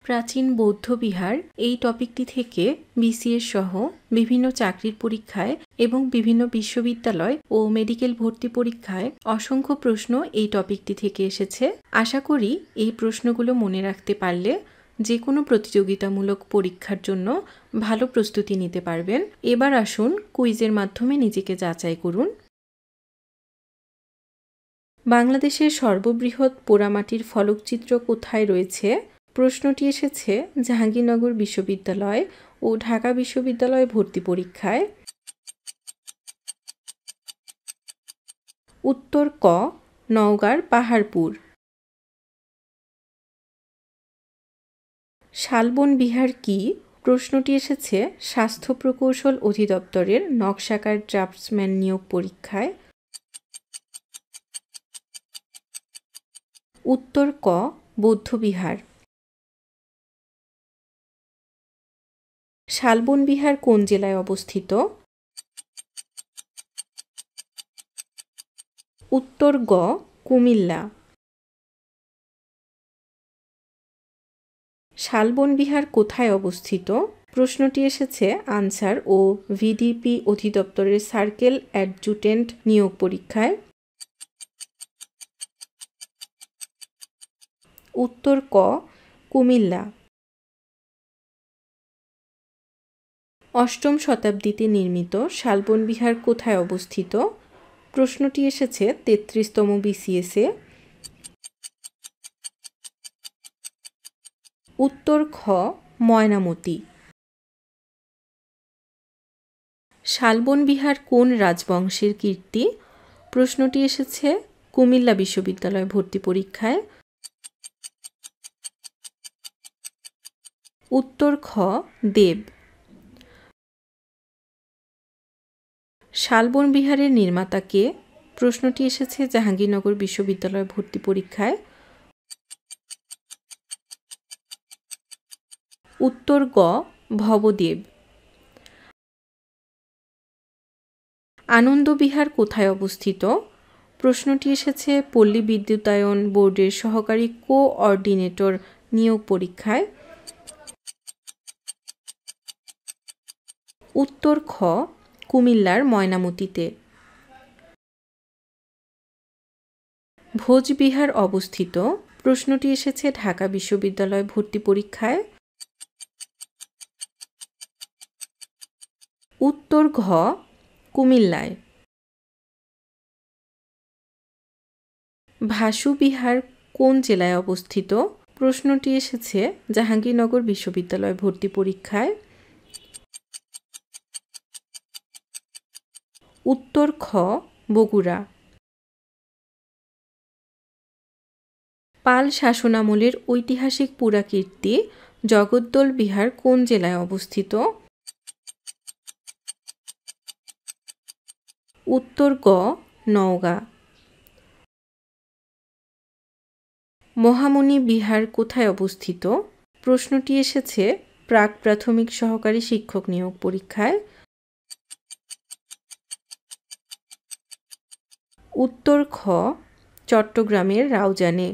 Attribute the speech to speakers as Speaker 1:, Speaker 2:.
Speaker 1: প্রাচীন বৌদ্ধ বিহার এই টপিকটি থেকে বিসিএস সহ বিভিন্ন চাকরির পরীক্ষায় এবং বিভিন্ন বিশ্ববিদ্যালয় ও মেডিকেল ভর্তি পরীক্ষায় অসংখ্য প্রশ্ন এই টপিকটি থেকে এসেছে। আশা করি এই প্রশ্নগুলো মনে রাখতে পারলে যে কোনো প্রতিযোগিতামূলক পরীক্ষার জন্য ভালো প্রস্তুতি নিতে পারবেন। এবার আসুন কুইজের মাধ্যমে নিজেকে যাচাই করুন। বাংলাদেশের সর্ববৃহৎ পোড়ামাটির ফলকচিত্র কোথায় রয়েছে? প্রশ্নটি এসেছে জাহাঙ্গীরনগর বিশ্ববিদ্যালয় ও ঢাকা বিশ্ববিদ্যালয় ভর্তি পরীক্ষায়। উত্তর ক, নওগাঁর পাহাড়পুর। শালবন বিহার কি? প্রশ্নটি এসেছে স্বাস্থ্য প্রকৌশল অধিদপ্তরের নকশাকার ড্রাফটসম্যান নিয়োগ পরীক্ষায়। উত্তর ক, বৌদ্ধবিহার। শালবন বিহার কোন জেলায় অবস্থিত? উত্তর গ, কুমিল্লা। শালবন বিহার কোথায় অবস্থিত? প্রশ্নটি এসেছে আনসার ও ভিডিপি অধিদপ্তরের সার্কেল অ্যাডজুটেন্ট নিয়োগ পরীক্ষায়। উত্তর ক, কুমিল্লা। অষ্টম শতাব্দীতে নির্মিত শালবন বিহার কোথায় অবস্থিত? প্রশ্নটি এসেছে ৩৩তম বিসিএসে। উত্তর খ, ময়নামতি। শালবন বিহার কোন রাজবংশের কীর্তি? প্রশ্নটি এসেছে কুমিল্লা বিশ্ববিদ্যালয় ভর্তি পরীক্ষায়। উত্তর খ, দেব। শালবন বিহারের নির্মাতা কে? প্রশ্নটি এসেছে জাহাঙ্গীরনগর বিশ্ববিদ্যালয় ভর্তি পরীক্ষায়। উত্তর গ, ভবদেব। আনন্দ বিহার কোথায় অবস্থিত? প্রশ্নটি এসেছে পল্লী বিদ্যুতায়ন বোর্ডের সহকারী কোঅর্ডিনেটর নিয়োগ পরীক্ষায়। উত্তর খ, কুমিল্লার ময়নামতিতে। ভোজবিহার অবস্থিত? প্রশ্নটি এসেছে ঢাকা বিশ্ববিদ্যালয় ভর্তি পরীক্ষায়। উত্তর ঘ, কুমিল্লায়। ভাসু বিহার কোন জেলায় অবস্থিত? প্রশ্নটি এসেছে জাহাঙ্গীরনগর বিশ্ববিদ্যালয় ভর্তি পরীক্ষায়। উত্তর খ, বগুড়া। পাল শাসনামলের ঐতিহাসিক পুরাকীর্তি জগদ্দল বিহার কোন জেলায় অবস্থিত? উত্তর গ, নওগাঁ। মহামুনি বিহার কোথায় অবস্থিত? প্রশ্নটি এসেছে প্রাক প্রাথমিক সহকারী শিক্ষক নিয়োগ পরীক্ষায়। উত্তর খ, চট্টগ্রামের রাউজানে।